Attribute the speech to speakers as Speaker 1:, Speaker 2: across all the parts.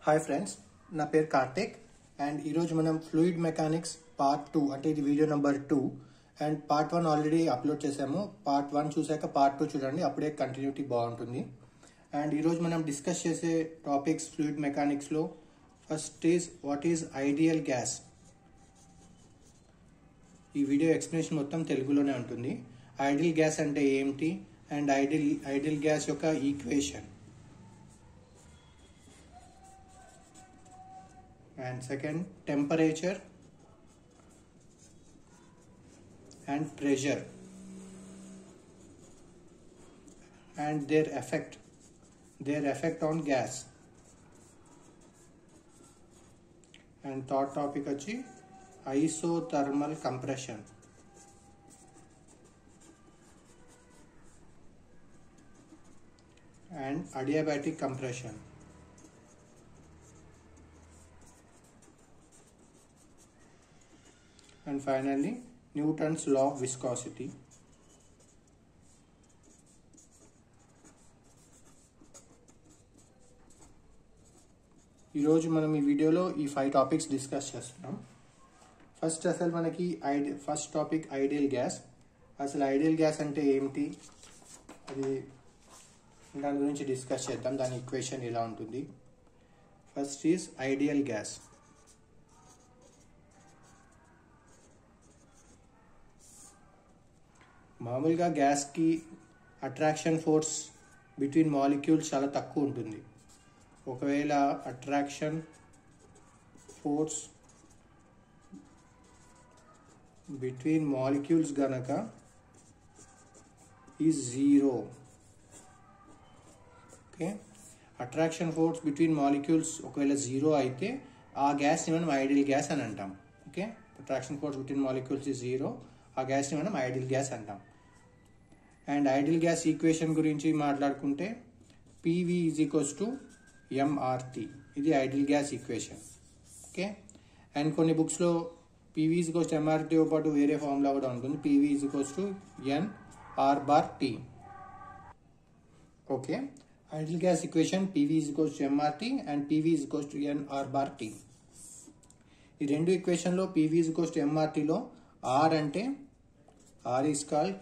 Speaker 1: Hi friends, నా పేరు Karthik and ఈరోజు మనం ఫ్లూయిడ్ మెకానిక్స్ పార్ట్ 2 అంటే ఇది video number 2 and part 1 already upload చేసాము. పార్ట్ 1 చూసాక పార్ట్ 2 చూడండి, అప్పుడే కంటిన్యూటీ బాగుంటుంది. అండ్ ఈరోజు మనం డిస్కస్ చేసే టాపిక్స్ ఫ్లూయిడ్ మెకానిక్స్లో first is what is ideal gas. ఈ వీడియో ఎక్స్ప్లెనేషన్ మొత్తం తెలుగులోనే ఉంటుంది. ఐడియల్ గ్యాస్ అంటే ఏంటి అండ్ ఐడియల్ గ్యాస్ యొక్క equation. And second, temperature and pressure and their effect on gas. And third topic achi isothermal compression. And adiabatic compression. And finally, Newton's law of viscosity. ఈరోజు మనం ఈ వీడియోలో ఈ 5 topics discuss చేస్తున్నాం. First అసలు మనకి first topic ideal gas. అసలు ideal gas అంటే ఏమిటి, అది దాని గురించి డిస్కస్ చేద్దాం. దాని ఈక్వేషన్ ఎలా ఉంటుంది. First is ideal gas. మామూలుగా గ్యాస్కి అట్రాక్షన్ ఫోర్స్ బిట్వీన్ మాలిక్యూల్స్ చాలా తక్కువ ఉంటుంది. ఒకవేళ అట్రాక్షన్ ఫోర్స్ బిట్వీన్ మాలిక్యూల్స్ గనక is 0. Okay, attraction force between molecules ఒకవేళ 0 అయితే ఆ గ్యాస్ని మనం ఐడియల్ గ్యాస్ అని అంటాం. Okay, attraction force between molecules is 0, ఆ గ్యాస్ని మనం ఐడియల్ గ్యాస్ అంటాం. అండ్ ఐడియల్ గ్యాస్ ఈక్వేషన్ గురించి మాట్లాడుకుంటే PV = mRT, ఇది ideal gas equation. Okay, and కొన్ని బుక్స్లో PV = mRT పాటు వేరే ఫార్ములా కూడా ఉంటుంది. PV = nR/T. Okay, ideal gas equation PV = mRT and PV = nR/T. ఈ రెండు ఈక్వేషన్లో PV = mRTలో R అంటే R is called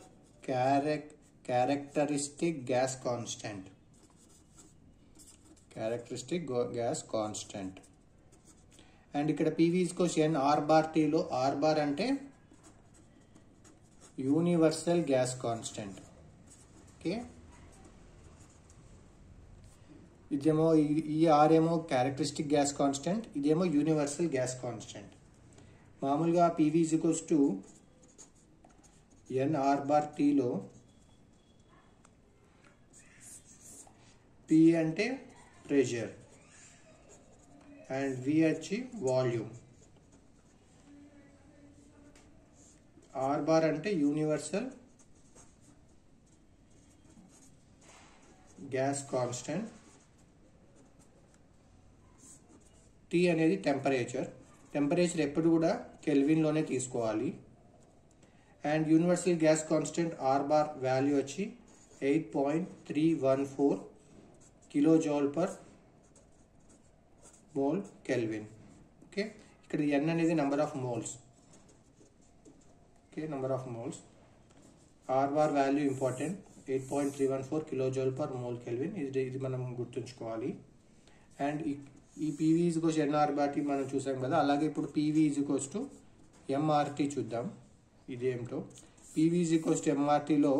Speaker 1: characteristic gas constant. And ఇక్కడ PV = nR/T లో R అంటే యూనివర్సల్ గ్యాస్ కాన్స్టెంట్. ఓకే, ఇదేమో ఈ R ఏమో క్యారెక్టరిస్టిక్ గ్యాస్ కాన్స్టెంట్, ఇదేమో యూనివర్సల్ గ్యాస్ కాన్స్టెంట్. మామూలుగా PV = nR/T లో P అంటే ప్రెషర్ అండ్ V వచ్చి వాల్యూమ్, R/ అంటే యూనివర్సల్ గ్యాస్ కాన్స్టెంట్, T అనేది టెంపరేచర్ ఎప్పుడు కూడా కెల్విన్లోనే తీసుకోవాలి. And universal gas constant R/ value వచ్చి 8.314 kJ/mol Kelvin. ఓకే, ఇక్కడ N అనేది number of moles. Okay, number of moles. R/ value important, 8.314 kJ/mol Kelvin. ఇది మనం గుర్తుంచుకోవాలి. అండ్ ఈ PV = nR/T మనం చూసాం కదా, అలాగే ఇప్పుడు PV = mRT చూద్దాం. ఇదేమిటో PV = mRTలో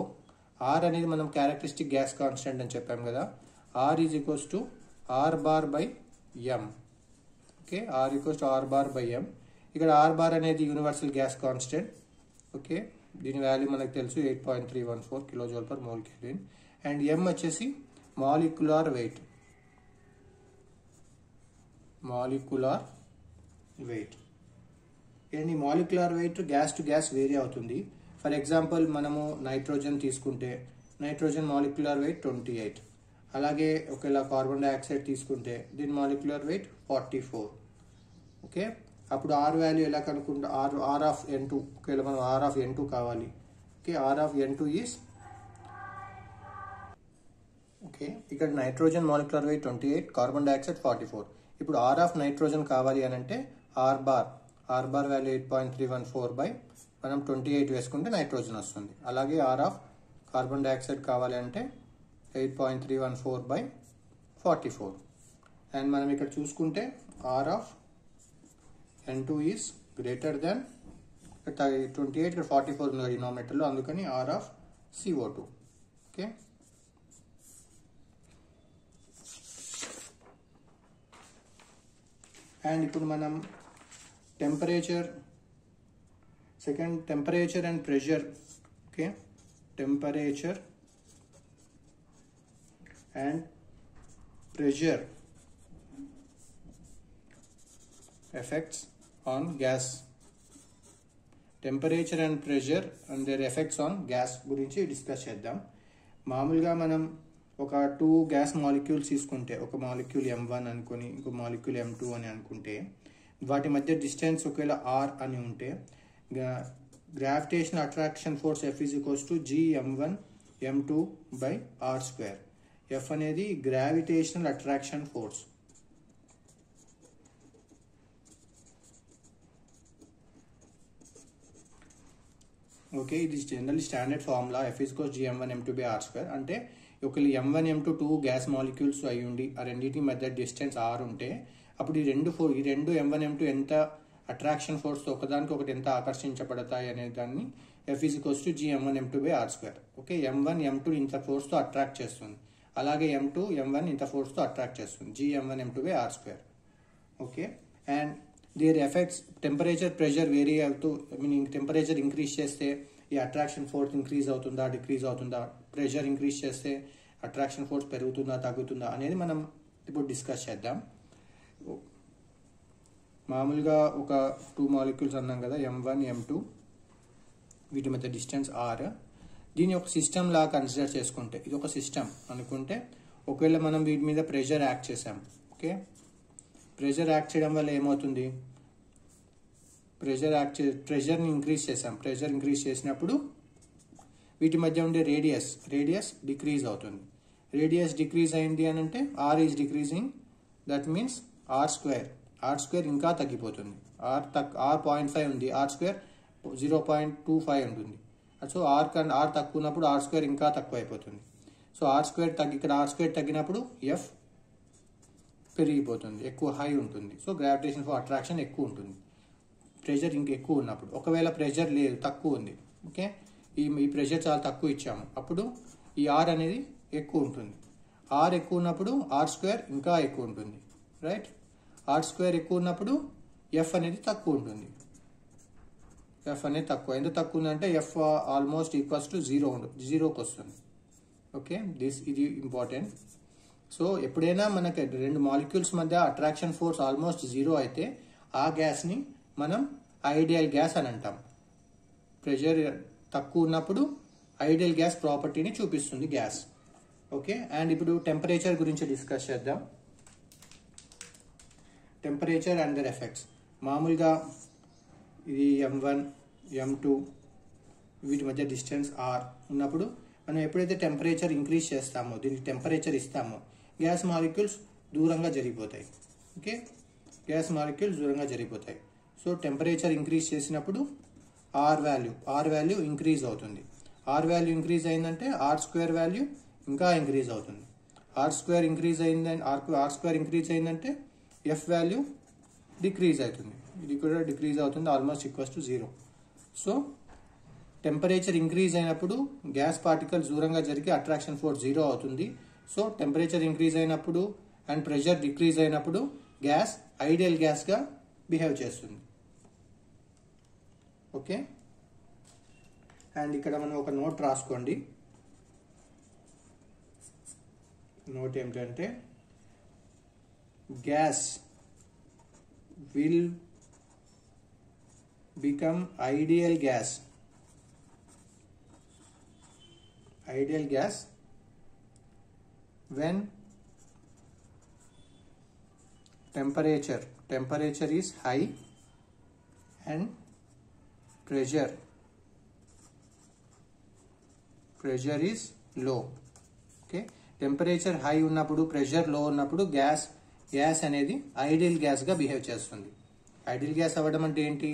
Speaker 1: R అనేది మనం క్యారెక్టరిస్టిక్ గ్యాస్ కాన్స్టెంట్ అని చెప్పాం కదా, R = R/m. Okay, R = R/m. ఇక్కడ R/ అనేది యూనివర్సల్ గ్యాస్ కాన్స్టెంట్. ఓకే, దీని వాల్యూ మనకు తెలుసు, 8.314 kJ/mol Kelvin. అండ్ m వచ్చేసి మాలిక్యులర్ వెయిట్. ఈ molecular weight gas to gas vary అవుతుంది. ఫర్ ఎగ్జాంపుల్ మనము నైట్రోజన్ తీసుకుంటే నైట్రోజన్ మాలిక్యులర్ వెయిట్ 28. అలాగే ఒకవేళ కార్బన్ డైఆక్సైడ్ తీసుకుంటే దీని మాలిక్యులర్ వెయిట్ 44. ఓకే, అప్పుడు R వాల్యూ ఎలా కనుక్కుంటే R(n2), ఒకవేళ మనం R(n2) కావాలి. ఓకే, R(n2) ఈస్ ఓకే, ఇక్కడ nitrogen molecular weight 28, carbon dioxide 44. ఇప్పుడు ఆర్ ఆఫ్ నైట్రోజన్ కావాలి అని అంటే ఆర్ బార్ వాల్యూ 8.314 బై మనం 28 వేసుకుంటే నైట్రోజన్ వస్తుంది. అలాగే ఆర్ ఆఫ్ కార్బన్ డైఆక్సైడ్ కావాలి అంటే 8.314 బై 44. అండ్ మనం ఇక్కడ చూసుకుంటే R of N2 is greater than 28, ఇక్కడ 44 ఉంది డినామినేటర్లో, అందుకని are of CO2. Okay, and ఇప్పుడు మనం temperature and pressure. Okay, temperature and pressure effects on gas. Temperature and pressure and their effects on gas గురించి discuss చేద్దాం. మామూలుగా మనం ఒక 2 గ్యాస్ మాలిక్యూల్స్ తీసుకుంటే, ఒక మాలిక్యూల్ M1 అనుకుని ఇంకో మాలిక్యూల్ M2 అని అనుకుంటే, వాటి మధ్య డిస్టెన్స్ ఒకవేళ R అని ఉంటే gravitational attraction force F is equals to Gm1 M2 by R². F అనేది గ్రావిటేషనల్ అట్రాక్షన్ ఫోర్స్. ఓకే, ఇది general standard formula. F is equals Gm1 M2 by R². అంటే ఒకవేళ M1 M2 2 గ్యాస్ మాలిక్యూల్స్ అయి ఉండి ఆ రెండింటి మధ్య డిస్టెన్స్ R ఉంటే అప్పుడు ఈ రెండు M1 M2 ఎంత అట్రాక్షన్ ఫోర్స్తో ఒకదానికి ఎంత ఆకర్షించబడతాయి అనే దాన్ని F is equals to Gm1 M2 by R². Okay, M1 M2 ఇంత ఫోర్స్తో అట్రాక్ట్ చేస్తుంది, అలాగే M2 M1 ఇంత ఫోర్స్తో అట్రాక్ట్ చేస్తుంది, Gm1 M2 by R². Okay, and their effects temperature pressure vary అవుతూ, మీనింగ్ టెంపరేచర్ ఇంక్రీజ్ చేస్తే ఈ అట్రాక్షన్ ఫోర్స్ ఇంక్రీజ్ అవుతుందా decrease అవుతుందా, ప్రెషర్ ఇంక్రీజ్ చేస్తే అట్రాక్షన్ ఫోర్స్ పెరుగుతుందా తగ్గుతుందా అనేది మనం ఇప్పుడు డిస్కస్ చేద్దాం. మామూలుగా ఒక 2 మాలిక్యూల్స్ అన్నాం కదా, M1 M2, వీటి మధ్య డిస్టెన్స్ R. దీన్ని ఒక సిస్టమ్ లాగా కన్సిడర్ చేసుకుంటే, ఇది ఒక సిస్టమ్ అనుకుంటే, ఒకవేళ మనం వీటి మీద ప్రెషర్ యాక్ట్ చేసాం. ఓకే, ప్రెషర్ యాక్ట్ చేయడం వల్ల ఏమవుతుంది, ప్రెషర్ని ఇంక్రీజ్ చేసాం. ప్రెషర్ ఇంక్రీజ్ చేసినప్పుడు వీటి మధ్య ఉండే రేడియస్ డిక్రీజ్ అవుతుంది. రేడియస్ డిక్రీజ్ అయింది అని అంటే R is decreasing, that means R² ఇంకా తగ్గిపోతుంది. R 0.5 ఉంది, R² 0.25 ఉంటుంది. సో R తక్కువ ఉన్నప్పుడు R² ఇంకా తక్కువ అయిపోతుంది. సో ఇక్కడ R² తగ్గినప్పుడు F పెరిగిపోతుంది, ఎక్కువ హై ఉంటుంది. సో గ్రావిటేషన్ ఫర్ అట్రాక్షన్ ఎక్కువ ఉంటుంది ప్రెషర్ ఎక్కువ ఉన్నప్పుడు. ఒకవేళ ప్రెషర్ లేదు, తక్కువ ఉంది, ఓకే, ఈ ప్రెషర్ చాలా తక్కువ ఇచ్చాము, అప్పుడు ఈ R అనేది ఎక్కువ ఉంటుంది. R ఎక్కువ ఉన్నప్పుడు R² ఇంకా ఎక్కువ ఉంటుంది, రైట్. R² ఎక్కువ ఉన్నప్పుడు F అనేది తక్కువ ఉంటుంది. F అనేది తక్కువ, ఎంత తక్కువ ఉందంటే F ఆల్మోస్ట్ ఈక్వల్స్ టు 0కి వస్తుంది. ఓకే, ఇది ఇంపార్టెంట్. సో ఎప్పుడైనా మనకి 2 మాలిక్యూల్స్ మధ్య అట్రాక్షన్ ఫోర్స్ ఆల్మోస్ట్ 0 అయితే ఆ గ్యాస్ని మనం ఐడియల్ గ్యాస్ అని అంటాం. ప్రెషర్ తక్కువ ఉన్నప్పుడు ఐడియల్ గ్యాస్ ప్రాపర్టీని చూపిస్తుంది గ్యాస్. ఓకే, అండ్ ఇప్పుడు టెంపరేచర్ గురించి డిస్కస్ చేద్దాం. Temperature and their effects. మామూలుగా ఇది M1 M2 వీటి మధ్య డిస్టెన్స్ R ఉన్నప్పుడు మనం ఎప్పుడైతే టెంపరేచర్ ఇంక్రీజ్ చేస్తామో, దీనికి టెంపరేచర్ ఇస్తామో, గ్యాస్ మాలిక్యూల్స్ దూరంగా జరిగిపోతాయి. ఓకే, గ్యాస్ మాలిక్యూల్స్ దూరంగా జరిగిపోతాయి. సో టెంపరేచర్ ఇంక్రీజ్ చేసినప్పుడు R వాల్యూ ఇంక్రీజ్ అవుతుంది. R వాల్యూ ఇంక్రీజ్ అయిందంటే R² వాల్యూ ఇంకా ఇంక్రీజ్ అవుతుంది. R² ఇంక్రీజ్ అయిందంటే F వాల్యూ డిక్రీజ్ అవుతుంది, ఇది కూడా డిక్రీజ్ అవుతుంది, almost equals to 0. So temperature increase అయినప్పుడు గ్యాస్ పార్టికల్స్ దూరంగా జరిగి అట్రాక్షన్ ఫోర్స్ 0 అవుతుంది. సో టెంపరేచర్ ఇంక్రీజ్ అయినప్పుడు అండ్ ప్రెషర్ డిక్రీజ్ అయినప్పుడు గ్యాస్ ఐడియల్ గ్యాస్గా బిహేవ్ చేస్తుంది. ఓకే, అండ్ ఇక్కడ మనం ఒక నోట్ రాసుకోండి. నోట్ ఏమిటంటే gas will become ideal gas when temperature is high and pressure is low. Okay, temperature high ఉన్నప్పుడు ప్రెషర్ లో ఉన్నప్పుడు గ్యాస్ గ్యాస్ అనేది ఐడియల్ గ్యాస్గా బిహేవ్ చేస్తుంది. ఐడియల్ గ్యాస్ అవ్వడం అంటే ఏంటి?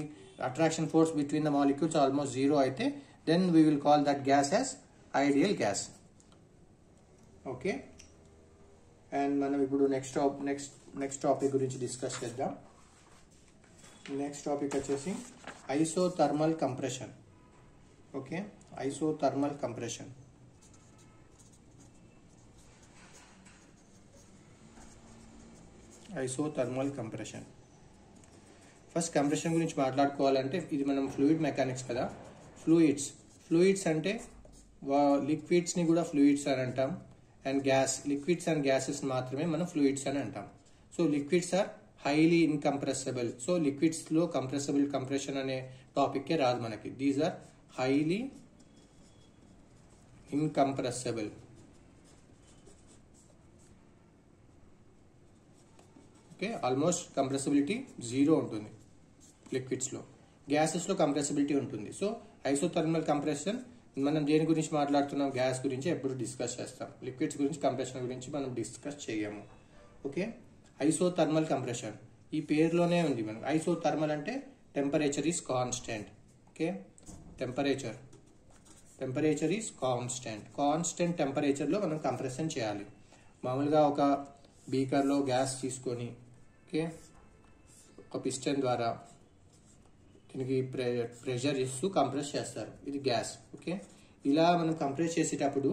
Speaker 1: Attraction force between the molecules almost zero అయితే then we will call that gas as ideal gas. Okay, and మనం ఇప్పుడు నెక్స్ట్ టాపిక్ గురించి డిస్కస్ చేద్దాం. నెక్స్ట్ టాపిక్ వచ్చేసి isothermal compression. Okay, isothermal compression. Isothermal compression. First compression గురించి మాట్లాడుకోవాలంటే ఇది మనం ఫ్లూయిడ్ మెకానిక్స్ కదా. ఫ్లూయిడ్స్ అంటే లిక్విడ్స్ని కూడా ఫ్లూయిడ్స్ అని అంటాం, అండ్ లిక్విడ్స్ అండ్ గ్యాసెస్ మాత్రమే మనం ఫ్లూయిడ్స్ అని అంటాం. So liquids are highly incompressible. So లిక్విడ్స్లో కంప్రెషన్ అనే టాపిక్కే రాదు మనకి. These are highly incompressible. Okay, almost compressibility zero ఉంటుంది లిక్విడ్స్లో. గ్యాసెస్లో కంప్రెసిబిలిటీ ఉంటుంది. సో ఐసోథర్మల్ కంప్రెషన్ మనం దేని గురించి మాట్లాడుతున్నాం? గ్యాస్ గురించి ఎప్పుడు డిస్కస్ చేస్తాం. లిక్విడ్స్ గురించి, కంప్రెషన్ గురించి మనం డిస్కస్ చేయము. ఓకే, ఐసోథర్మల్ కంప్రెషన్ ఈ పేరులోనే ఉంది మనకు. ఐసోథర్మల్ అంటే temperature is constant. Okay, temperature is constant టెంపరేచర్లో మనం కంప్రెషన్ చేయాలి. మామూలుగా ఒక బీకర్లో గ్యాస్ తీసుకొని, ఓకే, ఒక పిస్టన్ ద్వారా దీనికి ప్రెషర్ ఇస్తూ కంప్రెస్ చేస్తారు. ఇది గ్యాస్. ఓకే, ఇలా మనం కంప్రెస్ చేసేటప్పుడు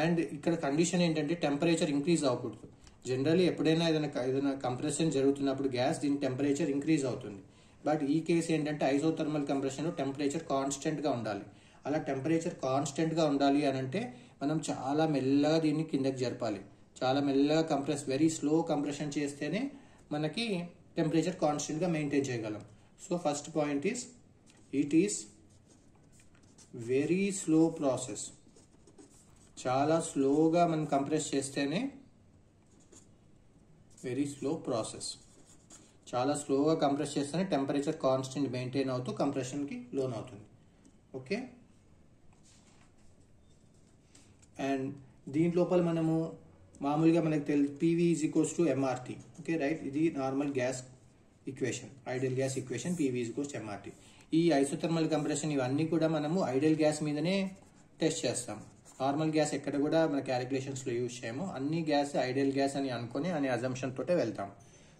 Speaker 1: అండ్ ఇక్కడ కండిషన్ ఏంటంటే టెంపరేచర్ ఇంక్రీజ్ అవ్వకూడదు. జనరల్లీ ఎప్పుడైనా ఏదైనా కంప్రెషన్ జరుగుతున్నప్పుడు గ్యాస్ దీని టెంపరేచర్ ఇంక్రీజ్ అవుతుంది. బట్ ఈ కేసు ఏంటంటే ఐసోథర్మల్ కంప్రెషన్లో టెంపరేచర్ కాన్స్టెంట్గా ఉండాలి. అలా టెంపరేచర్ కాన్స్టెంట్గా ఉండాలి అని అంటే మనం చాలా మెల్లగా దీన్ని కిందకి జరపాలి. చాలా మెల్లగా వెరీ స్లో కంప్రెషన్ చేస్తేనే మనకి టెంపరేచర్ కాన్స్టెంట్గా మెయింటైన్ చేయగలం. So first point is it is very slow process. చాలా స్లోగా మనం కంప్రెస్ చేస్తేనే చాలా స్లోగా కంప్రెస్ చేస్తేనే టెంపరేచర్ కాన్స్టెంట్ మెయింటైన్ అవుతూ కంప్రెషన్కి లోన్ అవుతుంది. ఓకే, అండ్ దీని లోపల మనము మామూలుగా మనకు PV is equals to MRT. Okay, right. ఇది normal gas equation, ideal gas equation. PV is equals to MRT. ఈ ఐసోథర్మల్ కంప్రెషన్ ఇవన్నీ కూడా మనము ఐడియల్ గ్యాస్ మీదనే టెస్ట్ చేస్తాం. నార్మల్ గ్యాస్ ఎక్కడ కూడా మన క్యాలిక్యులేషన్స్లో యూజ్ చేయము. అన్ని గ్యాస్ ఐడియల్ గ్యాస్ అని అనుకుని అనే అజంప్షన్ తోటే వెళ్తాం.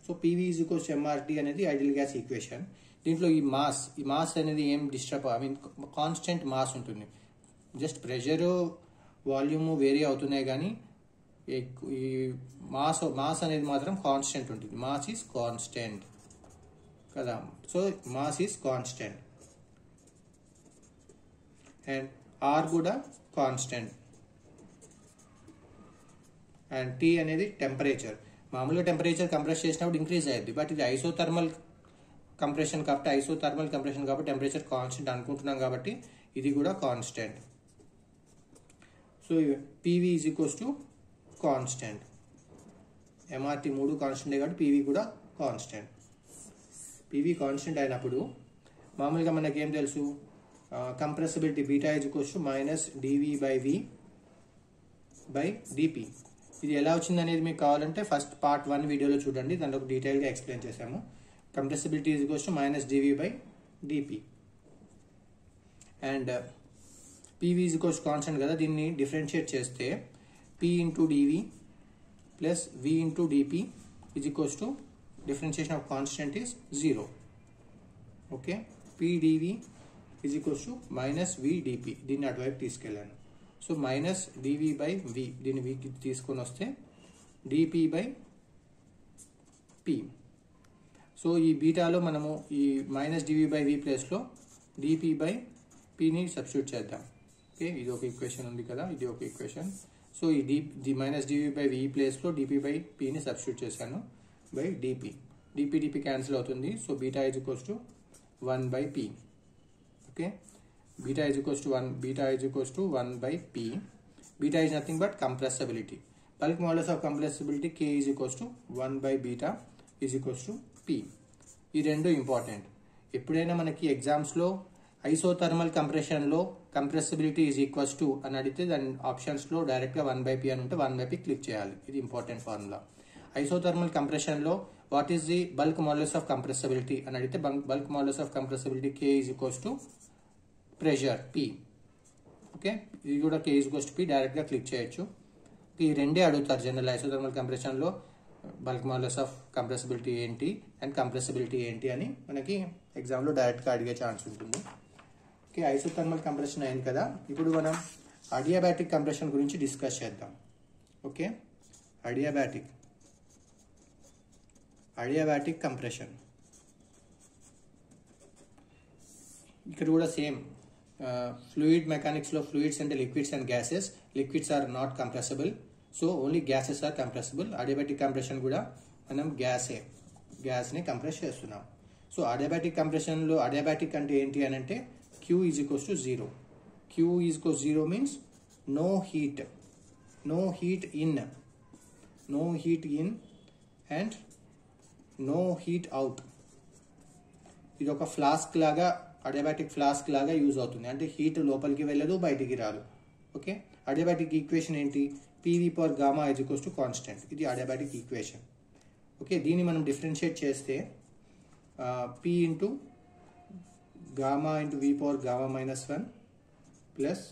Speaker 1: So PV is equals to MRT అనేది ఐడియల్ గ్యాస్ ఈక్వేషన్. దీంట్లో ఈ మాస్ అనేది ఏం కాన్స్టెంట్ మాస్ ఉంటుంది. జస్ట్ ప్రెషర్, వాల్యూమ్ వేరీ అవుతున్నాయి కానీ ఈ మాస్ అనేది మాత్రం కాన్స్టెంట్ ఉంటుంది. మాస్ ఈజ్ కాన్స్టెంట్ కదా. సో mass is constant and R కూడా కాన్స్టెంట్ అండ్ T అనేది టెంపరేచర్. మామూలుగా టెంపరేచర్ కంప్రెస్ చేసినప్పుడు ఇంక్రీజ్ అయ్యింది. బట్ ఇది ఐసోథర్మల్ కంప్రెషన్ కాబట్టి టెంపరేచర్ కాన్స్టెంట్ అనుకుంటున్నాం కాబట్టి ఇది కూడా constant. So PV is equals to constant. MRT మూడు కాన్స్టెంట్ కాబట్టి PV కూడా కాన్స్టెంట్. PV కాన్స్టెంట్ అయినప్పుడు మామూలుగా మనకి ఏం తెలుసు? Compressibility beta is equals to -dV/V/dP. ఇది ఎలా వచ్చింది అనేది మీకు కావాలంటే ఫస్ట్ పార్ట్ 1 వీడియోలో చూడండి. దాంట్లో డీటెయిల్గా ఎక్స్ప్లెయిన్ చేసాము. Compressibility is equals to -dV/dP and PV is equals constant కదా. దీన్ని డిఫరెన్షియేట్ చేస్తే P into dV plus V into dP is equals to differentiation of constant is 0. Okay, P dV is equals to minus V dP. దీన్ని అటువైపు తీసుకెళ్ళాను. So minus dV by V, దీన్ని V తీసుకొని వస్తే dP by P. So ఈ బీటాలో మనము ఈ -dV by V ప్లేస్లో dP by Pని సబ్స్టిట్యూట్ చేద్దాం. ఓకే, ఇది ఒక ఈక్వేషన్ ఉంది కదా, ఇది ఒక ఈక్వేషన్. సో ఈ -dV/V ప్లేస్లో dP by Pని సబ్స్టిట్యూట్ చేశాను బై dP. dP క్యాన్సిల్ అవుతుంది. So beta is equals to 1/P. Okay, beta is equals to 1/P. Beta is nothing but compressibility. Bulk modulus of compressibility K is equals to 1/బీటా is equals to P. ఈ రెండు important. ఎప్పుడైనా మనకి ఎగ్జామ్స్లో isothermal కంప్రెషన్లో compressibility is equals to అని అడిగితే దాని ఆప్షన్స్లో డైరెక్ట్గా 1/P అని ఉంటే 1/P క్లిక్ చేయాలి. ఇది ఇంపార్టెంట్ ఫార్ములా. ఐసోథర్మల్ కంప్రెషన్లో what is the bulk modulus of compressibility అని అడిగితే bulk modulus of compressibility K is equals to pressure P. Okay, ఇది కూడా K is equals to P డైరెక్ట్గా క్లిక్ చేయొచ్చు. ఈ రెండే అడుగుతారు జనరల్ ఐసోథర్మల్ కంప్రెషన్లో బల్క్ మాడ్యులస్ ఆఫ్ కంప్రెసిబిలిటీ ఏంటి అండ్ కంప్రెసిబిలిటీ ఏంటి అని మనకి ఎగ్జామ్లో డైరెక్ట్గా అడిగే ఛాన్స్ ఉంటుంది. ఓకే, ఐసోథర్మల్ కంప్రెషన్ అయింది కదా, ఇప్పుడు మనం అడియాబాటిక్ కంప్రెషన్ గురించి డిస్కస్ చేద్దాం. ఓకే, అడియాబాటిక్ కంప్రెషన్ ఇక్కడ కూడా సేమ్. ఫ్లూయిడ్ మెకానిక్స్లో ఫ్లూయిడ్స్ అంటే liquids and gases. Liquids are not compressible, so only gases are compressible. Adiabatic compression కూడా మనం గ్యాస్ని కంప్రెస్ చేస్తున్నాం. సో అడియాబాటిక్ కంప్రెషన్లో అడియాబాటిక్ అంటే ఏంటి అని అంటే Q is equals to 0. Q is equals 0 means no heat in and no heat out. ఇది ఒక ఫ్లాస్క్ లాగా, అడియాబాటిక్ ఫ్లాస్క్ లాగా యూజ్ అవుతుంది. అంటే హీట్ లోపలికి వెళ్ళదు, బయటికి రాదు. ఓకే, అడియాబాటిక్ ఈక్వేషన్ ఏంటి? PV power gamma is equals to constant. ఇది అడియాబాటిక్ ఈక్వేషన్. ఓకే, దీన్ని మనం డిఫరెన్షియేట్ చేస్తే P into gamma into V power gamma minus 1 plus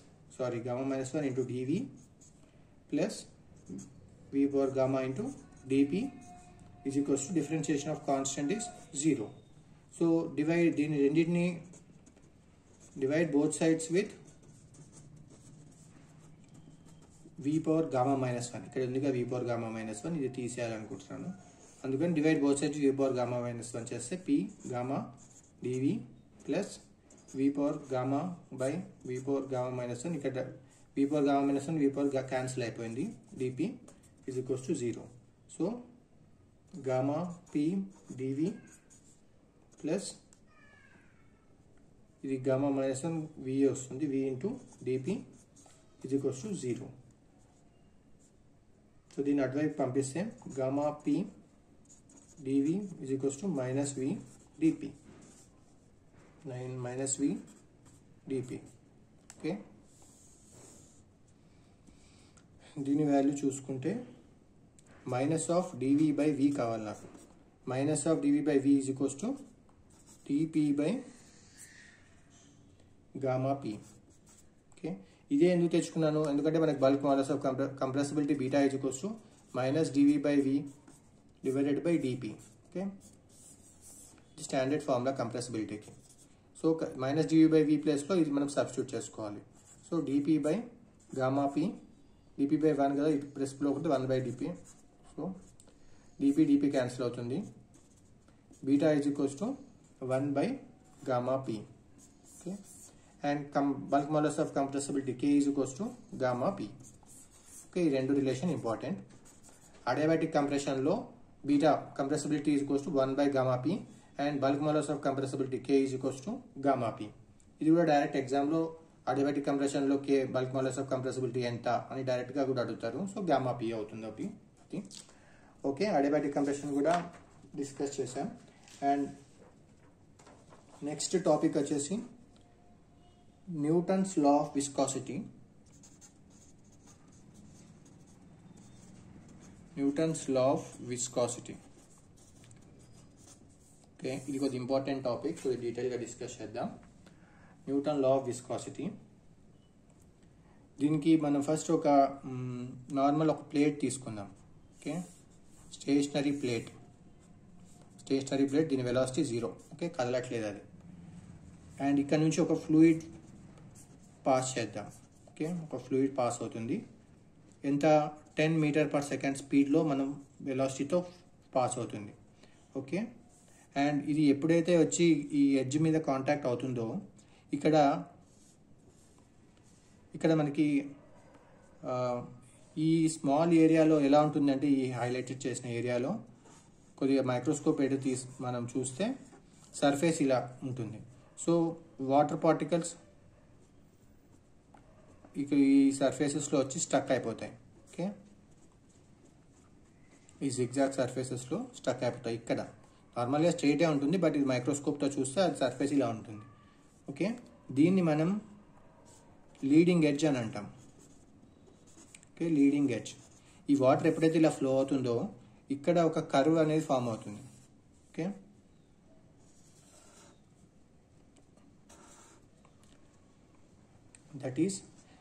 Speaker 1: gamma minus 1 into dV plus V power gamma into dP is equals to differentiation of constant is 0. So divide both sides with V power gamma minus 1. ఇక్కడ ఉంది V power gamma minus 1, ఇది తీసేయాలనుకుంటున్నాను. అందుకని divide both sides V power gamma minus 1 చేస్తే P gamma dV plus V power gamma by V power gamma minus 1. ఇక్కడ V power gamma minus 1 V power cancel అయిపోయింది. dP is equals to 0. So gamma P dV plus ఇది gamma minus 1 V వస్తుంది, V into dP is equals to 0. So దీన్ని అటువైపు పంపిస్తే gamma P dV is equals to minus V dP. minus V dP. Okay, దీని value చూసుకుంటే minus of dV by V కావాలి నాకు. Minus of dV by V is equals to dP by gamma P. Okay, ఇదే ఎందుకు తెచ్చుకున్నాను? ఎందుకంటే మనకి bulk modulus of compressibility beta is equals to minus dV by V divided by dP. Okay, standard formula కంప్రెసిబిలిటీకి. So minus dV by V ప్లేస్లో ఇది మనం substitute చేసుకోవాలి. So dP by gamma P, dP by 1 కదా, ఇది ప్లస్లో ఒకటి 1 by dP. So dP cancel అవుతుంది. Beta is equals to 1 by gamma P. Okay, and bulk modulus of compressibility K is equals to gamma P. Okay, ఈ రెండు relation important. Adiabatic కంప్రెషన్లో beta compressibility is equals to 1 by gamma P and bulk modulus of compressibility K is equals to gamma P. ఇది కూడా direct ఎగ్జామ్లో adiabatic కంప్రెషన్లో K bulk modulus of compressibility ఎంత అని డైరెక్ట్గా కూడా అడుగుతారు. సో గామా P అవుతుంది అది. ఓకే, అడియాబాటిక్ కంప్రెషన్ కూడా డిస్కస్ చేసాం. అండ్ నెక్స్ట్ టాపిక్ వచ్చేసి Newton's law of viscosity. Newton's law of viscosity. Okay, ఇది కొద్ది ఇంపార్టెంట్ టాపిక్, కొద్ది డీటెయిల్గా డిస్కస్ చేద్దాం. Newton law of viscosity. దీనికి మనం ఫస్ట్ ఒక నార్మల్ ఒక ప్లేట్ తీసుకుందాం. ఓకే, స్టేషనరీ ప్లేట్, దీని వెలాసిటీ 0. ఓకే, కదలట్లేదు అది. అండ్ ఇక్కడ నుంచి ఒక ఫ్లూయిడ్ పాస్ చేద్దాం. ఓకే, ఒక ఫ్లూయిడ్ పాస్ అవుతుంది. ఎంత 10 మీటర్ పర్ సెకండ్ స్పీడ్లో మనం వెలాసిటీతో పాస్ అవుతుంది. ఓకే, అండ్ ఇది ఎప్పుడైతే వచ్చి ఈ ఎడ్జ్ మీద కాంటాక్ట్ అవుతుందో ఇక్కడ మనకి ఈ స్మాల్ ఏరియాలో ఎలా ఉంటుందంటే, ఈ హైలైటెడ్ చేసిన ఏరియాలో కొద్దిగా మైక్రోస్కోప్ పెట్టి మనం చూస్తే సర్ఫేస్ ఇలా ఉంటుంది. సో వాటర్ పార్టికల్స్ ఇక్కడ ఈ సర్ఫేసెస్లో వచ్చి స్టక్ అయిపోతాయి. ఓకే, ఈ జిగ్జాగ్ సర్ఫేసెస్లో స్టక్ అయిపోతాయి. ఇక్కడ నార్మల్గా స్ట్రైటే ఉంటుంది, బట్ ఇది మైక్రోస్కోప్తో చూస్తే అది సర్ఫేస్ ఇలా ఉంటుంది. ఓకే, దీన్ని మనం లీడింగ్ ఎడ్జ్ అని అంటాం. Okay, leading edge. ఈ వాటర్ ఎప్పుడైతే ఇలా ఫ్లో అవుతుందో ఇక్కడ ఒక కర్వ్ అనేది ఫామ్ అవుతుంది. ఓకే, దట్ ఈస్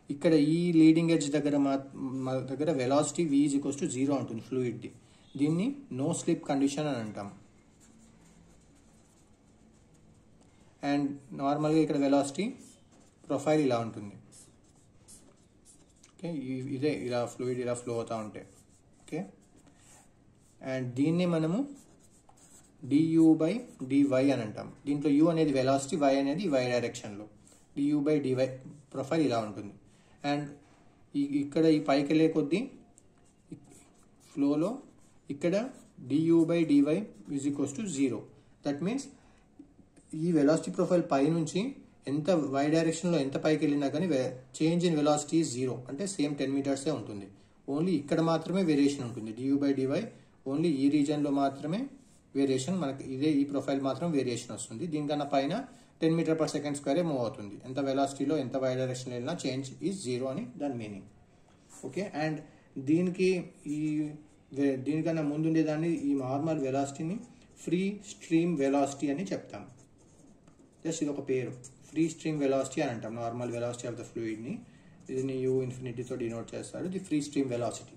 Speaker 1: ఇక్కడ ఈ లీడింగ్ ఎడ్జ్ దగ్గర velocity v is equals to 0 ఉంటుంది ఫ్లూయిడ్ది. దీన్ని నో స్లిప్ కండిషన్ అని అంటాం. అండ్ నార్మల్గా ఇక్కడ వెలాసిటీ ప్రొఫైల్ ఇలా ఉంటుంది. ఓకే, ఇదే ఇలా ఫ్లూయిడ్ ఇలా ఫ్లో అవుతూ ఉంటాయి. ఓకే, అండ్ దీన్ని మనము du/dy అని అంటాం. దీంట్లో u అనేది వెలాసిటీ, y అనేది y డైరెక్షన్లో. du/dy ప్రొఫైల్ ఇలా ఉంటుంది. అండ్ ఇక్కడ ఈ పైకి వెళ్ళే కొద్దీ ఫ్లోలో ఇక్కడ du/dy is equals to 0. That means ఈ వెలాసిటీ ప్రొఫైల్ పై నుంచి ఎంత y డైరెక్షన్లో ఎంత పైకి వెళ్ళినా కానీ చేంజ్ ఇన్ వెలాసిటీ 0, అంటే సేమ్ 10 మీటర్సే ఉంటుంది. ఓన్లీ ఇక్కడ మాత్రమే వేరియేషన్ ఉంటుంది. du/dy ఓన్లీ ఈ రీజన్లో మాత్రమే వేరియేషన్, మనకి ఇదే ఈ ప్రొఫైల్ మాత్రం వేరియేషన్ వస్తుంది. దీనికన్నా పైన 10 మీటర్ పర్ సెకండ్ స్క్వేరే మూవ్ అవుతుంది. ఎంత వెలాసిటీలో ఎంత y డైరెక్షన్లో వెళ్ళినా చేంజ్ ఈజ్ 0 అని దాని మీనింగ్. ఓకే, అండ్ దీనికన్నా ముందుండేదాన్ని ఈ నార్మల్ వెలాసిటీని ఫ్రీ స్ట్రీమ్ వెలాసిటీ అని చెప్తాం. జస్ట్ ఇది ఒక పేరు, ఫ్రీ స్ట్రీమ్ వెలాసిటీ అని అంటాం. నార్మల్ వెలాసిటీ ఆఫ్ ద ఫ్లూయిడ్ని దీన్ని u ఇన్ఫినిటీతో డినోట్ చేస్తారు. ఇది ఫ్రీ స్ట్రీమ్ వెలాసిటీ.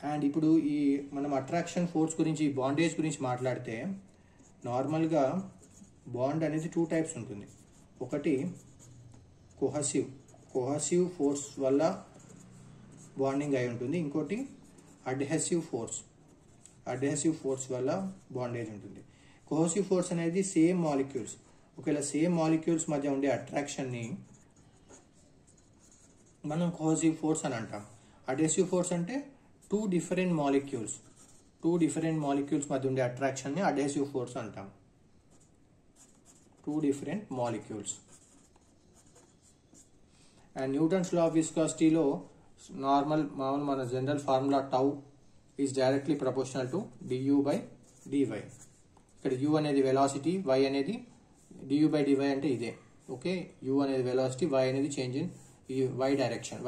Speaker 1: అండ్ ఇప్పుడు ఈ మనం అట్రాక్షన్ ఫోర్స్ గురించి, బాండేజ్ గురించి మాట్లాడితే నార్మల్గా బాండ్ అనేది 2 టైప్స్ ఉంటుంది. ఒకటి కోహసివ్ ఫోర్స్ వల్ల బాండింగ్ అయి ఉంటుంది. ఇంకోటి అడ్హెసివ్ ఫోర్స్ వల్ల బాండేజ్ ఉంటుంది. కోహసివ్ ఫోర్స్ అనేది సేమ్ మాలిక్యూల్స్, ఒకవేళ సేమ్ మాలిక్యూల్స్ మధ్య ఉండే అట్రాక్షన్ని మనం కోహసివ్ ఫోర్స్ అని అంటాం. అడ్హెసివ్ ఫోర్స్ అంటే టూ డిఫరెంట్ మాలిక్యూల్స్ మధ్య ఉండే అట్రాక్షన్ని అడ్హెసివ్ ఫోర్స్ అంటాం. 2 different molecules. And Newton's law of విస్కాసిటీలో మామూలు మన general formula tau is directly proportional to du/dy. ఇక్కడ u అనేది వెలాసిటీ, y అనేది du/dy అంటే ఇదే. ఓకే, u అనేది వెలాసిటీ, y అనేది చేంజ్ ఇన్ y డైరెక్షన్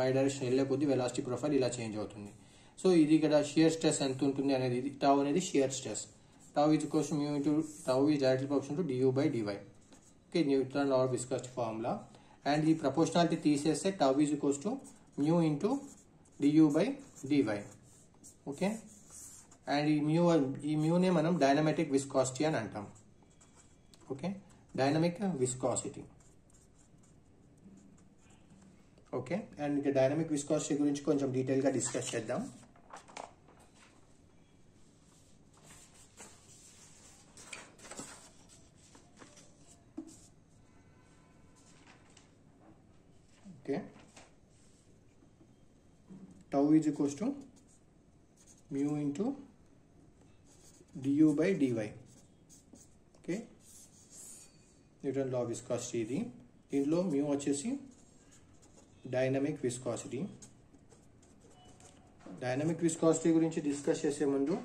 Speaker 1: వెళ్ళే కొద్దీ వెలాసిటీ ప్రొఫైల్ ఇలా చేంజ్ అవుతుంది. సో ఇది ఇక్కడ షియర్ స్ట్రెస్ ఎంత ఉంటుంది అనేది, టౌ అనేది shear stress. Tau is equals to mu into tau is directly proportional to du/dy. Okay, Newton law of viscosity formula. And ఈ ప్రపోర్షనాలిటీ తీసేస్తే tau is equals to mu into du/dy. Okay, and ఈ మ్యూనే మనం Dynamatic viscosity అని అంటాం. Okay, dynamic viscosity. Okay, and ఇక dynamic viscosity గురించి కొంచెం డీటెయిల్గా డిస్కస్ చేద్దాం. Okay, tau is equals to mu into du/dy. Okay, Newton law of viscosity ఇది. దీంట్లో mu వచ్చేసి డైనమిక్ విస్కాసిటీ. డైనమిక్ విస్కాసిటీ గురించి డిస్కస్ చేసే ముందు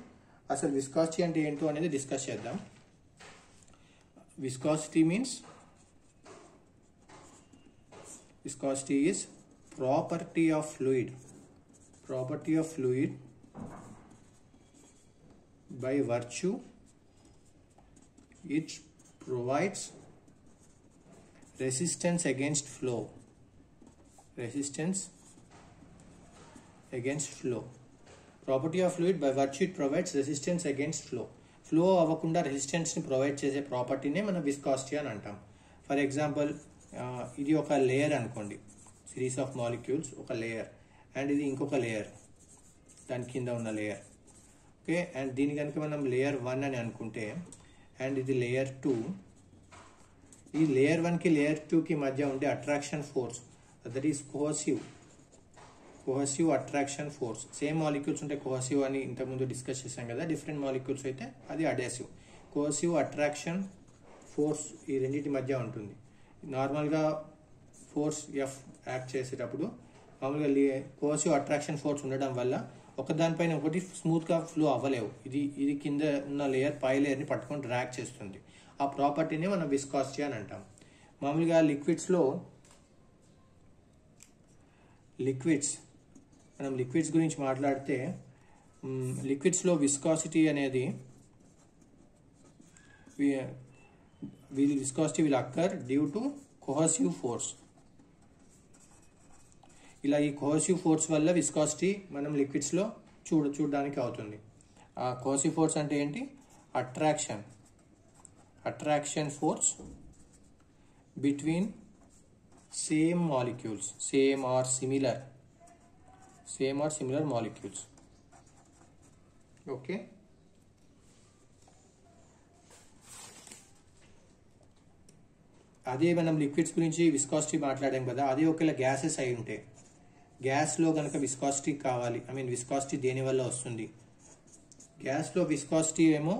Speaker 1: అసలు విస్కాసిటీ అంటే ఏంటో అనేది డిస్కస్ చేద్దాం. Viscosity means viscosity is property of fluid by virtue it provides resistance against flow. Property of fluid by virtue it provides resistance against flow. Flow అవ్వకుండా resistance ని ప్రొవైడ్ చేసే ప్రాపర్టీనే మనం విస్కాసిటీ అని అంటాం. ఫర్ ఎగ్జాంపుల్ ఇది ఒక layer అనుకోండి, series of molecules ఒక లేయర్, అండ్ ఇది ఇంకొక లేయర్, దాని కింద ఉన్న లేయర్. ఓకే, అండ్ దీని కనుక మనం లేయర్ 1 అని అనుకుంటే, అండ్ ఇది లేయర్ 2. ఈ లేయర్ 1కి లేయర్ 2కి మధ్య ఉండే attraction force, that is cohesive attraction force. Same molecules ఉంటే కోహసివ్ అని ఇంతకుముందు డిస్కస్ చేశాం కదా, డిఫరెంట్ మాలిక్యూల్స్ అయితే అది అడ్హెసివ్. కోహసివ్ అట్రాక్షన్ ఫోర్స్ ఈ రెండింటి మధ్య ఉంటుంది. నార్మల్గా ఫోర్స్ F యాక్ట్ చేసేటప్పుడు మామూలుగా కోహసివ్ అట్రాక్షన్ ఫోర్స్ ఉండడం వల్ల ఒకదానిపైన ఒకటి స్మూత్గా ఫ్లో అవ్వలేవు. ఇది కింద ఉన్న లేయర్ పై లేయర్ని పట్టుకొని డ్రాగ్ చేస్తుంది. ఆ ప్రాపర్టీని మనం విస్కాసిటీ అని అంటాం. మామూలుగా లిక్విడ్స్ గురించి మాట్లాడితే లిక్విడ్స్లో విస్కాసిటీ అనేది viscosity will occur due to cohesive force. ఇలా ఈ కోహెసివ్ ఫోర్స్ వల్ల విస్కాసిటీ మనం లిక్విడ్స్లో చూడడానికి అవుతుంది. ఆ కోహెసివ్ ఫోర్స్ అంటే ఏంటి? Attraction force between same molecules, same or similar molecules. Okay, అదే మనం లిక్విడ్స్ గురించి విస్కాసిటీ మాట్లాడాం కదా, అదే ఒకవేళ గ్యాసెస్ అయి ఉంటే, గ్యాస్లో కనుక విస్కాసిటీ కావాలి, విస్కాసిటీ దేనివల్ల వస్తుంది? గ్యాస్లో విస్కాసిటీ ఏమో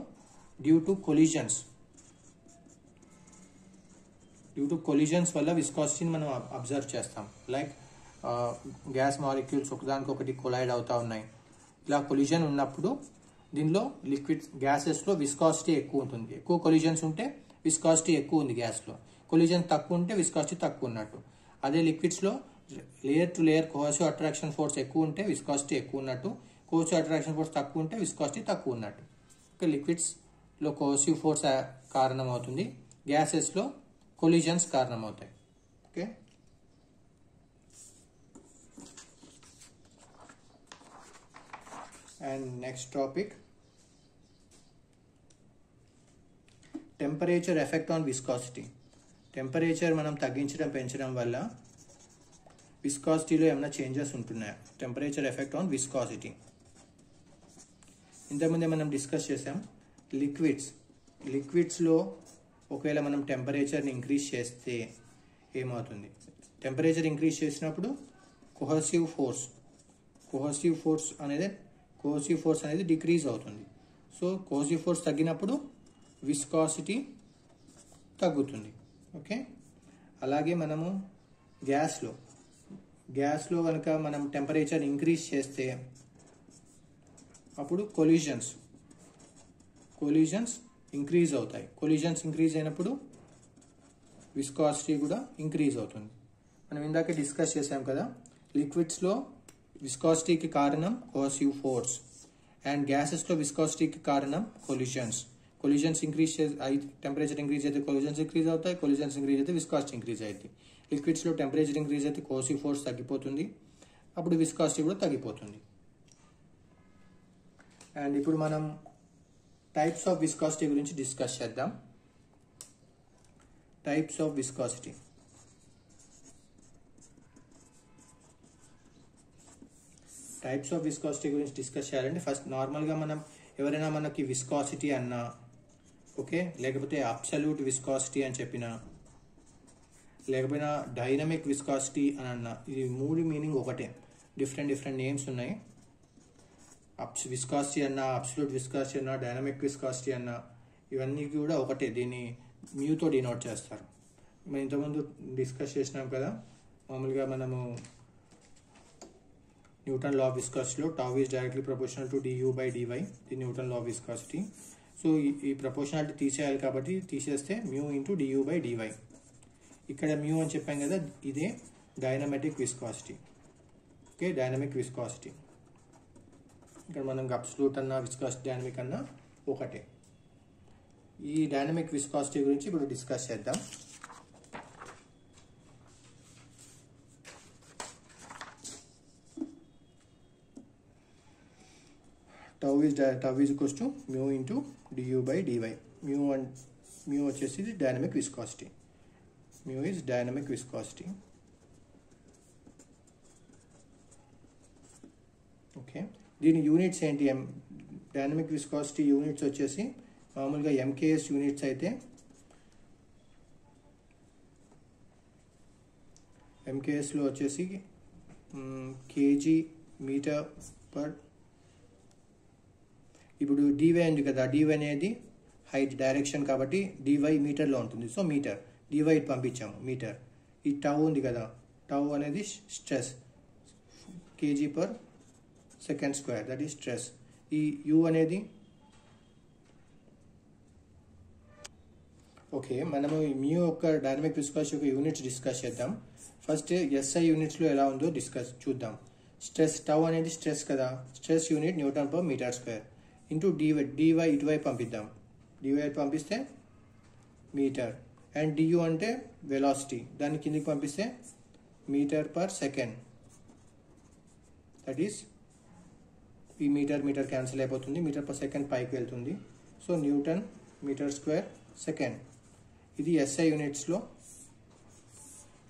Speaker 1: డ్యూ టు కొలిజన్స్ వల్ల విస్కాసిటీని మనం అబ్జర్వ్ చేస్తాం. లైక్ గ్యాస్ మాలిక్యూల్స్ ఒకదానికొకటి కొలైడ్ అవుతా ఉన్నాయి. ఇలా కొలిజన్ ఉన్నప్పుడు దీనిలో గ్యాసెస్లో విస్కాసిటీ ఎక్కువ ఉంటుంది. ఎక్కువ కొలిజన్స్ ఉంటే విస్కాసిటీ ఎక్కువ ఉంది గ్యాస్లో, కొలిజన్ తక్కువ ఉంటే విస్కాసిటీ తక్కువ ఉన్నట్టు. అదే లిక్విడ్స్లో layer to layer cohesive attraction force ఎక్కువ ఉంటే విస్కాసిటీ ఎక్కువ ఉన్నట్టు, కోహెసివ్ అట్రాక్షన్ ఫోర్స్ తక్కువ ఉంటే విస్కాసిటీ తక్కువ ఉన్నట్టు. ఓకే, లిక్విడ్స్లో కోహెసివ్ ఫోర్స్ కారణమవుతుంది, గ్యాసెస్లో కొలిజన్స్ కారణమవుతాయి. Okay, and next topic, temperature effect on viscosity. Temperature మనం తగ్గించడం పెంచడం వల్ల విస్కాసిటీలో ఏమైనా చేంజెస్ ఉంటున్నాయా? Temperature effect on viscosity. ఇంతకుముందే మనం డిస్కస్ చేసాం, లిక్విడ్స్లో ఒకవేళ మనం టెంపరేచర్ని ఇంక్రీజ్ చేస్తే ఏమవుతుంది? టెంపరేచర్ ఇంక్రీజ్ చేసినప్పుడు కోహెసివ్ ఫోర్స్ అనేది డిక్రీజ్ అవుతుంది. సో కోహెసివ్ ఫోర్స్ తగ్గినప్పుడు విస్కాసిటీ తగ్గుతుంది. ఓకే, అలాగే మనము గ్యాస్లో కనుక మనం టెంపరేచర్ ఇంక్రీజ్ చేస్తే అప్పుడు కొలిజన్స్ ఇంక్రీజ్ అవుతాయి. కొలిజన్స్ ఇంక్రీజ్ అయినప్పుడు విస్కాసిటీ కూడా ఇంక్రీజ్ అవుతుంది. మనం ఇందాక డిస్కస్ చేసాం కదా, లిక్విడ్స్లో విస్కాసిటీకి కారణం కోహెసివ్ ఫోర్స్ అండ్ గ్యాసెస్లో విస్కాసిటీకి కారణం కొలిజన్స్ ఇంక్రీజ్ టెంపరేచర్ ఇంక్రీజ్ అయితే కొలిజన్స్ ఇంక్రీజ్ అవుతాయి, కొలిజన్స్ ఇంక్రీజ్ అయితే విస్కాసిటీ ఇంక్రీజ్ అవుతుంది. లిక్విడ్స్లో టెంపరేచర్ ఇంక్రీజ్ అయితే కోహెసివ్ ఫోర్స్ తగ్గిపోతుంది, అప్పుడు విస్కాసిటీ కూడా తగ్గిపోతుంది. అండ్ ఇప్పుడు మనం టైప్స్ ఆఫ్ విస్కాసిటీ గురించి డిస్కస్ చేద్దాం. Types of viscosity. గురించి డిస్కస్ చేయాలంటే ఫస్ట్ నార్మల్గా మనం ఎవరైనా మనకి విస్కాసిటీ అన్నా, ఓకే, లేకపోతే అబ్సల్యూట్ విస్కాసిటీ అని చెప్పినా, లేకపోయినా డైనమిక్ విస్కాసిటీ అని అన్నా, ఇది మూడు మీనింగ్ ఒకటే. డిఫరెంట్ నేమ్స్ ఉన్నాయి. విస్కాసిటీ అన్నా, అబ్సల్యూట్ విస్కాసిటీ అన్నా, డైనమిక్ విస్కాసిటీ అన్నా, ఇవన్నీ కూడా ఒకటే. దీన్ని మ్యూతో డినోట్ చేస్తారు. మనం ఇంతకుముందు డిస్కస్ చేసినాం కదా, మామూలుగా మనము న్యూటన్ లా ఆఫ్ విస్కాసిటీలో tau is directly proportional to du by dy, the Newton law of viscosity. So ఈ ప్రపోర్షనాలిటీ తీసేయాలి కాబట్టి తీసేస్తే mu into du by dy. ఇక్కడ మ్యూ అని చెప్పాం కదా, ఇదే dynamic viscosity. Okay, dynamic viscosity. ఇక్కడ మనం అబ్సల్యూట్ అన్నా విస్కాసిటీ డైనమిక్ అన్నా ఒకటే. ఈ డైనమిక్ విస్కాసిటీ గురించి ఇప్పుడు డిస్కస్ చేద్దాం. Tau is equals to mu into du by dy. Mu వచ్చేసి dynamic viscosity. Mu is dynamic viscosity. Okay, దీని యూనిట్స్ ఏంటి? డైనమిక్ విస్కాసిటీ యూనిట్స్ వచ్చేసి మామూలుగా MKS యూనిట్స్ అయితే MKSలో వచ్చేసి kg మీటర్ పర్. ఇప్పుడు dy ఉంది కదా, dy అనేది హైట్ డైరెక్షన్ కాబట్టి dy మీటర్లో ఉంటుంది. సో మీటర్ dy పంపించాము మీటర్. ఈ టౌ ఉంది కదా, టౌ అనేది stress, kg per second square, that is stress. ఈ u అనేది, ఓకే, మనము మ్యూ యొక్క డైనమిక్ విస్కాసిటీ యొక్క యూనిట్స్ డిస్కస్ చేద్దాం. ఫస్ట్ SI యూనిట్స్లో ఎలా ఉందో చూద్దాం. స్ట్రెస్ టౌ అనేది స్ట్రెస్ కదా, stress unit Newton per metre square into d y ఇటువైపు పంపిద్దాం. డివై పంపిస్తే మీటర్ అండ్ డియు అంటే వెలాసిటీ, దాన్ని కిందికి పంపిస్తే metre per second. That is ఈ మీటర్ క్యాన్సిల్ అయిపోతుంది, మీటర్ పర్ సెకండ్ పైకి వెళ్తుంది. So Newton metre square second. ఇది ఎస్ఐ యూనిట్స్లో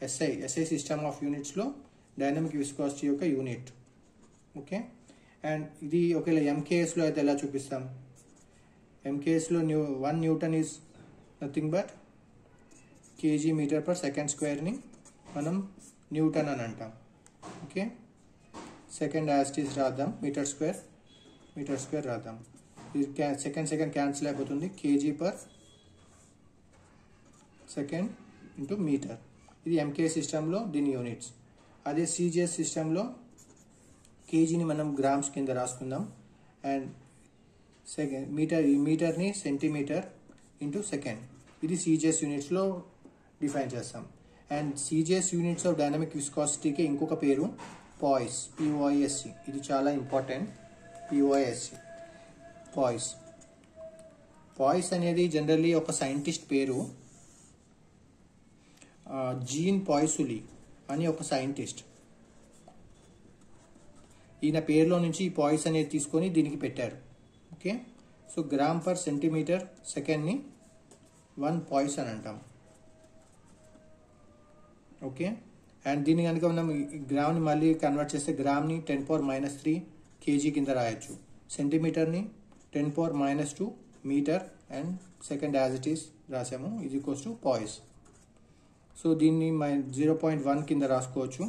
Speaker 1: ఎస్ఐ సిస్టమ్ ఆఫ్ యూనిట్స్లో డైనమిక్ విస్కాసిటీ యొక్క యూనిట్. ఓకే, అండ్ ఇది ఒకవేళ ఎంకేఎస్లో అయితే ఎలా చూపిస్తాం? ఎంకేఎస్లో 1 Newton is nothing but KG metre per second స్క్వేర్ని మనం న్యూటన్ అని అంటాం. Okay, second as it is రాద్దాం, మీటర్ స్క్వేర్ రాద్దాం. ఇది సెకండ్ క్యాన్సిల్ అయిపోతుంది, KG per second into metre. ఇది ఎంకే సిస్టంలో దీని యూనిట్స్. అదే సిజిఎస్ సిస్టంలో కేజీని మనం గ్రామ్స్ కింద రాసుకుందాం అండ్ మీటర్ని సెంటీమీటర్ ఇంటూ సెకండ్. ఇది సిజిఎస్ యూనిట్స్లో డిఫైన్ చేస్తాం. And CGS units of dynamic విస్కాసిటీకి ఇంకొక పేరు పాయిస్, పిఓఐఎస్సి. ఇది చాలా ఇంపార్టెంట్. పిఓఐఎస్సి పాయిస్ అనేది జనరల్లీ ఒక సైంటిస్ట్ పేరు. జీన్ పాయిసులి అని ఒక సైంటిస్ట్. ఈయన పేరులో నుంచి ఈ పాయిస్ అనేది తీసుకొని దీనికి పెట్టారు. Okay, so gram per centimetre సెకండ్ని 1 పాయిస్ అని అంటాం. ఓకే, అండ్ దీన్ని కనుక మనం గ్రామ్ని మళ్ళీ కన్వర్ట్ చేస్తే గ్రామ్ని 10⁻³ కేజీ కింద రాయొచ్చు, సెంటీమీటర్ని 10⁻² metre and second as it is రాసాము. ఇది ఈక్వల్స్ టు పాయిస్. సో దీన్ని 0.1 కింద రాసుకోవచ్చు.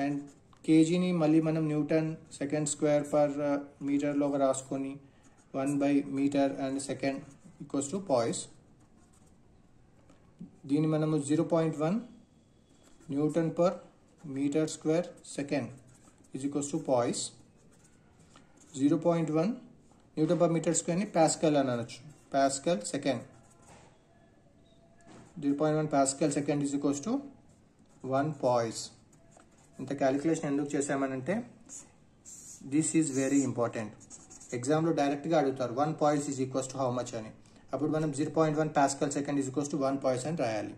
Speaker 1: అండ్ కేజీని మళ్ళీ మనం న్యూటన్ సెకండ్ స్క్వేర్ పర్ మీటర్లో రాసుకొని 1/మీటర్ and second equals to poise. దీన్ని మనము 0.1 Newton per metre square second is equals to poise. 0.1 Newton per metre స్క్వేర్ని పాస్కల్ అని అనొచ్చు, pascal second. 0.1 pascal second is equals to 1 poise. ఇంత క్యాలిక్యులేషన్ ఎందుకు చేసామనంటే దిస్ ఈజ్ వెరీ ఇంపార్టెంట్. ఎగ్జామ్లో డైరెక్ట్గా అడుగుతారు 1 poise is equals to how much అని. అప్పుడు మనం 0.1 pascal second is equals to 1 poise అని రాయాలి.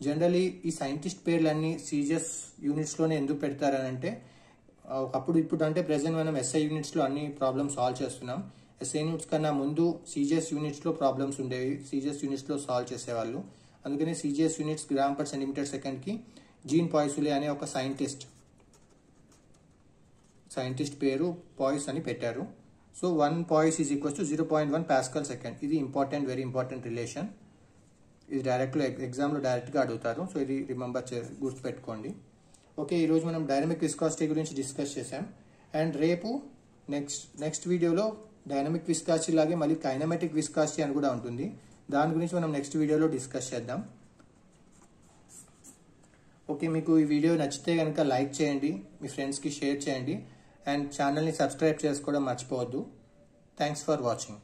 Speaker 1: జనరలీ ఈ సైంటిస్ట్ పేర్లన్నీ సిజిఎస్ యూనిట్స్లోనే ఎందుకు పెడతారని అంటే ఇప్పుడు అంటే ప్రెసెంట్ మనం ఎస్ఐ యూనిట్స్లో అన్ని ప్రాబ్లమ్స్ సాల్వ్ చేస్తున్నాం. ఎస్ఐ యూనిట్స్ కన్నా ముందు సిజిఎస్ యూనిట్స్లో ప్రాబ్లమ్స్ ఉండేవి, సిజిఎస్ యూనిట్స్లో సాల్వ్ చేసేవాళ్ళు. అందుకని CGS units gram per centimetre సెకండ్కి జీన్ పాయిసులే అనే ఒక సైంటిస్ట్ పేరు పాయిస్ అని పెట్టారు. So 1 poise is equals to 0.1 pascal second. ఇది ఇంపార్టెంట్, వెరీ ఇంపార్టెంట్ రిలేషన్. ఇది ఎగ్జామ్లో డైరెక్ట్గా అడుగుతారు. సో ఇది గుర్తుపెట్టుకోండి. ఓకే, ఈరోజు మనం డైనమిక్ విస్కాసిటీ గురించి డిస్కస్ చేసాం. అండ్ రేపు నెక్స్ట్ వీడియోలో డైనమిక్ విస్కాసిటీ లాగే మళ్ళీ కైనమెటిక్ విస్కాసిటీ అని కూడా ఉంటుంది. దాని గురించి మనం నెక్స్ట్ వీడియోలో డిస్కస్ చేద్దాం. ఓకే, మీకు ఈ వీడియో నచ్చితే కనుక లైక్ చేయండి, మీ ఫ్రెండ్స్కి షేర్ చేయండి అండ్ ఛానల్ని సబ్స్క్రైబ్ చేసుకోవడం మర్చిపోవద్దు. Thanks for watching.